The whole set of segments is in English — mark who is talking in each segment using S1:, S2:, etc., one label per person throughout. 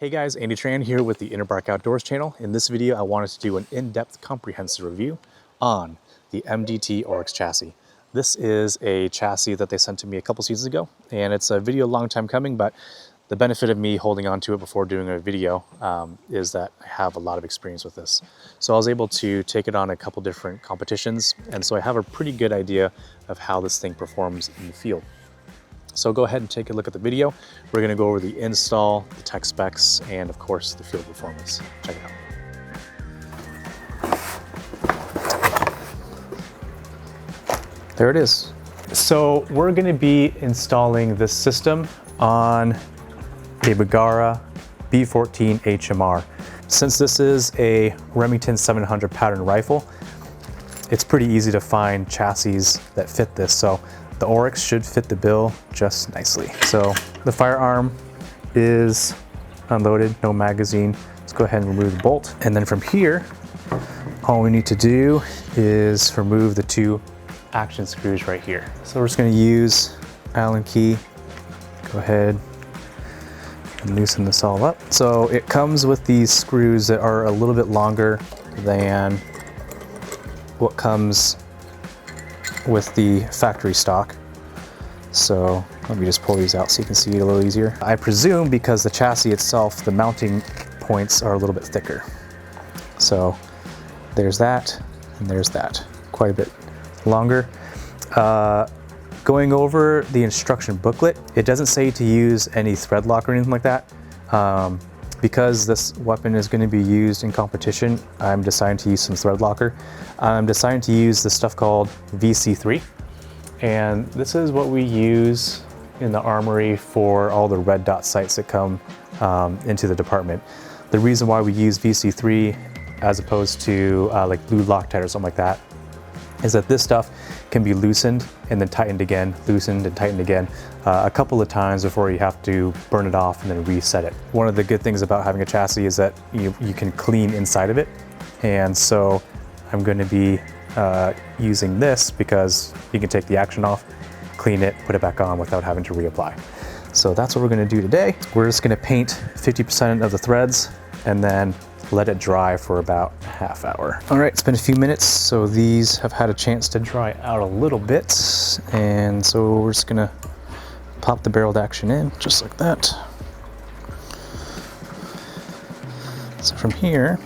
S1: Hey guys, Andy Tran here with the Interbark Outdoors channel. In this video, I wanted to do an in-depth comprehensive review on the MDT Oryx chassis. This is a chassis that they sent to me a couple seasons ago, and it's a video a long time coming, but the benefit of me holding on to it before doing a video is that I have a lot of experience with this. So I was able to take it on a couple different competitions, and so I have a pretty good idea of how this thing performs in the field. So go ahead and take a look at the video. We're gonna go over the install, the tech specs, and of course the field performance. Check it out. There it is. So we're gonna be installing this system on a Bagara B14 HMR. Since this is a Remington 700 pattern rifle, it's pretty easy to find chassis that fit this. So the Oryx should fit the bill just nicely. So the firearm is unloaded, no magazine. Let's go ahead and remove the bolt. And then from here, all we need to do is remove the two action screws right here. So we're just gonna use Allen key. Go ahead and loosen this all up. So it comes with these screws that are a little bit longer than what comes with the factory stock. So let me just pull these out so you can see it a little easier. I presume because the chassis itself, the mounting points are a little bit thicker. So there's that, and there's that. Quite a bit longer. Going over the instruction booklet, it doesn't say to use any thread lock or anything like that. Because this weapon is going to be used in competition, I'm deciding to use some thread locker. I'm deciding to use this stuff called VC3. And this is what we use in the armory for all the red dot sights that come into the department. The reason why we use VC3 as opposed to like blue Loctite or something like that is that this stuff can be loosened and then tightened again, loosened and tightened again a couple of times before you have to burn it off and then reset it. One of the good things about having a chassis is that you can clean inside of it. And so I'm going to be using this because you can take the action off, clean it, put it back on without having to reapply. So that's what we're going to do today. We're just going to paint 50% of the threads and then let it dry for about a half hour. All right, it's been a few minutes, so these have had a chance to dry out a little bit. And so we're just gonna pop the barreled action in, just like that. So from here,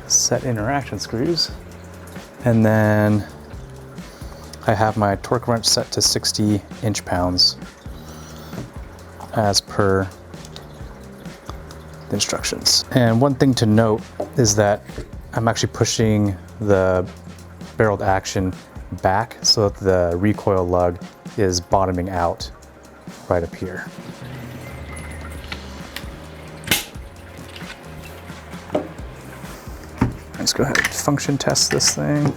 S1: set in our action screws. And then I have my torque wrench set to 60 inch-pounds as per the instructions. And one thing to note is that I'm actually pushing the barreled action back so that the recoil lug is bottoming out right up here. Let's go ahead and function test this thing.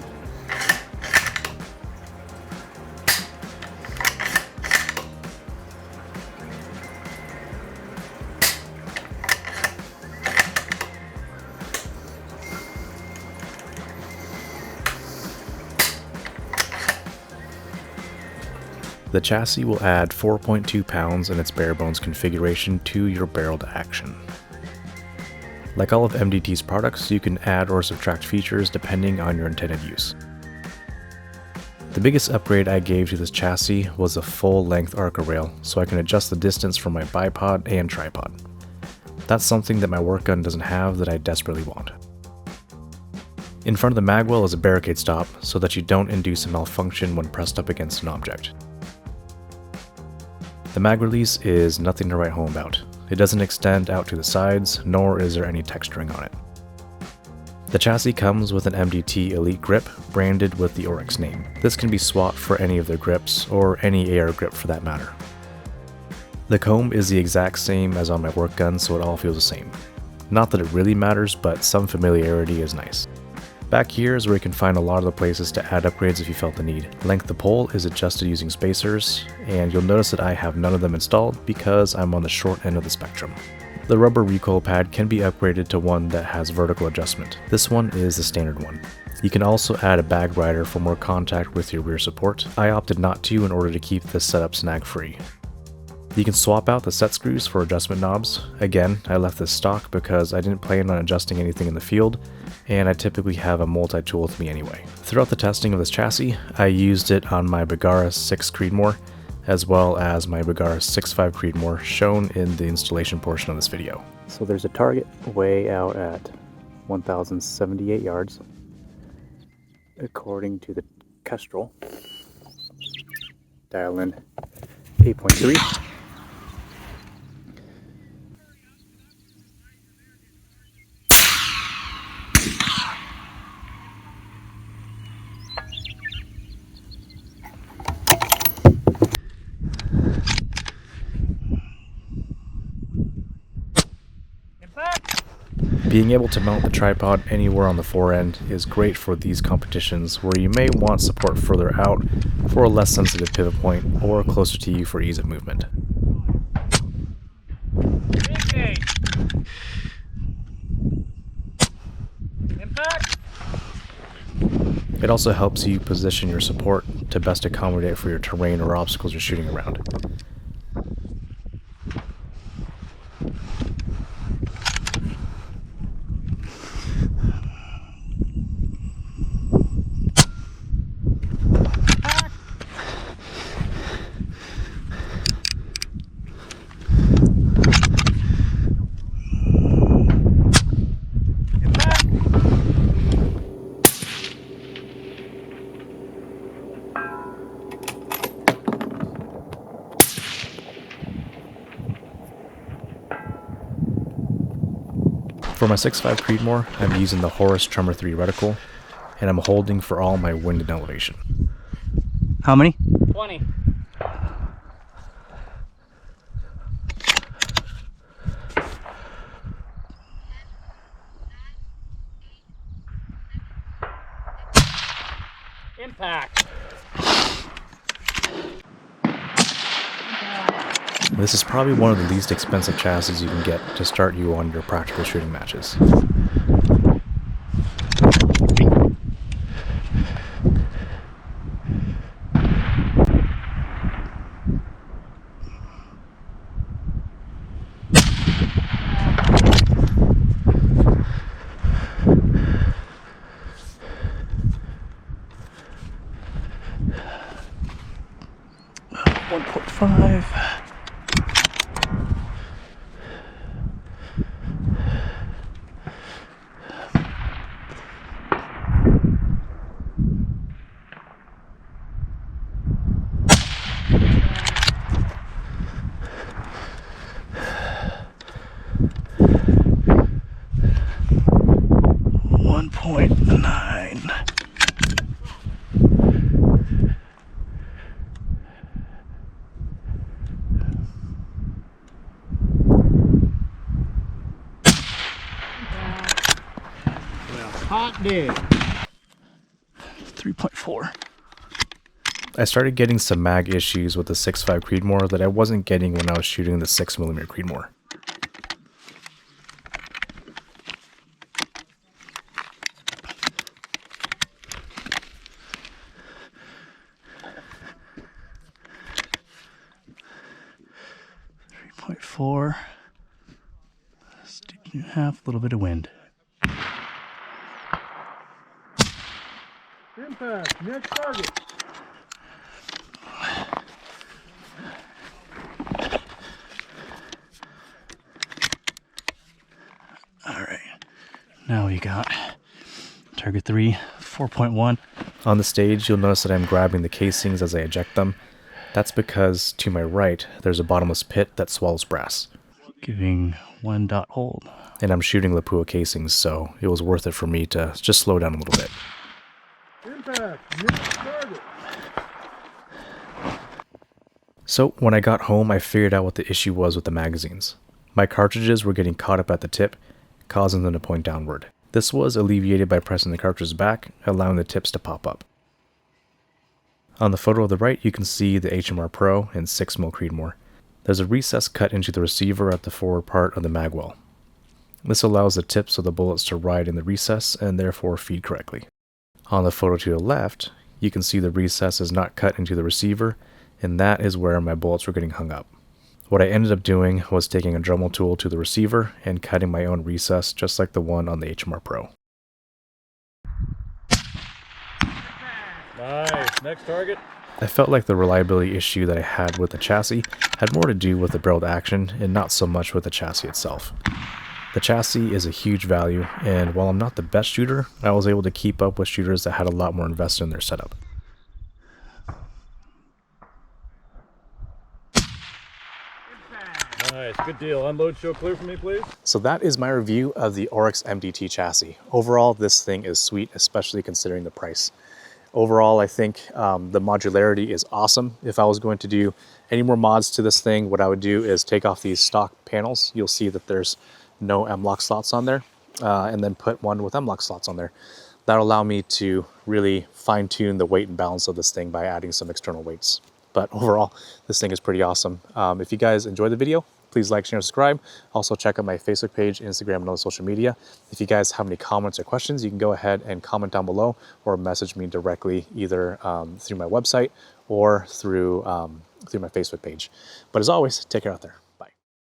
S2: The chassis will add 4.2 pounds in its bare bones configuration to your barreled action. Like all of MDT's products, you can add or subtract features depending on your intended use. The biggest upgrade I gave to this chassis was a full-length ARCA rail, so I can adjust the distance from my bipod and tripod. That's something that my work gun doesn't have that I desperately want. In front of the magwell is a barricade stop so that you don't induce a malfunction when pressed up against an object. The mag release is nothing to write home about. It doesn't extend out to the sides, nor is there any texturing on it. The chassis comes with an MDT Elite grip branded with the Oryx name. This can be swapped for any of their grips, or any AR grip for that matter. The comb is the exact same as on my work gun, so it all feels the same. Not that it really matters, but some familiarity is nice. Back here is where you can find a lot of the places to add upgrades if you felt the need. Length of pole is adjusted using spacers, and you'll notice that I have none of them installed because I'm on the short end of the spectrum. The rubber recoil pad can be upgraded to one that has vertical adjustment. This one is the standard one. You can also add a bag rider for more contact with your rear support. I opted not to in order to keep this setup snag free. You can swap out the set screws for adjustment knobs. Again, I left this stock because I didn't plan on adjusting anything in the field, and I typically have a multi-tool with me anyway. Throughout the testing of this chassis, I used it on my Bagara 6 Creedmoor, as well as my Bagara 6.5 Creedmoor shown in the installation portion of this video. So there's a target way out at 1,078 yards, according to the Kestrel. Dial in 8.3. Being able to mount the tripod anywhere on the forend is great for these competitions where you may want support further out for a less sensitive pivot point or closer to you for ease of movement. Impact. It also helps you position your support to best accommodate for your terrain or obstacles you're shooting around. For my 6.5 Creedmoor, I'm using the Oryx Tremor 3 reticle, and I'm holding for all my wind and elevation.
S3: How many?
S4: 20. Impact.
S2: This is probably one of the least expensive chassis you can get to start you on your practical shooting matches.
S4: Hot dig.
S3: 3.4.
S2: I started getting some mag issues with the 6.5 Creedmoor that I wasn't getting when I was shooting the 6mm Creedmoor.
S3: .4. Stick in half, a little bit of wind.
S4: Impact. Next target.
S3: All right. Now we got target 3, 4.1.
S2: On the stage, you'll notice that I'm grabbing the casings as I eject them. That's because to my right, there's a bottomless pit that swallows brass.
S3: Giving 1 dot hold.
S2: And I'm shooting Lapua casings, so it was worth it for me to just slow down a little bit.
S4: Impact. Next target.
S2: So when I got home, I figured out what the issue was with the magazines. My cartridges were getting caught up at the tip, causing them to point downward. This was alleviated by pressing the cartridges back, allowing the tips to pop up. On the photo of the right, you can see the HMR Pro and 6mm Creedmoor. There's a recess cut into the receiver at the forward part of the mag well. This allows the tips of the bullets to ride in the recess and therefore feed correctly. On the photo to the left, you can see the recess is not cut into the receiver, and that is where my bullets were getting hung up. What I ended up doing was taking a Dremel tool to the receiver and cutting my own recess just like the one on the HMR Pro.
S4: Nice. Next target.
S2: I felt like the reliability issue that I had with the chassis had more to do with the barreled action and not so much with the chassis itself. The chassis is a huge value, and while I'm not the best shooter, I was able to keep up with shooters that had a lot more invested in their setup.
S4: Nice. Good deal. Unload, show clear for me, please.
S1: So that is my review of the Oryx MDT chassis. Overall, this thing is sweet, especially considering the price. Overall, I think the modularity is awesome. If I was going to do any more mods to this thing, what I would do is take off these stock panels. You'll see that there's no M-LOK slots on there, and then put one with M-LOK slots on there. That'll allow me to really fine-tune the weight and balance of this thing by adding some external weights. But overall, this thing is pretty awesome. If you guys enjoyed the video, please like, share, and subscribe. Also check out my Facebook page, Instagram, and other social media. If you guys have any comments or questions, you can go ahead and comment down below or message me directly either through my website or through my Facebook page. But as always, take care out there.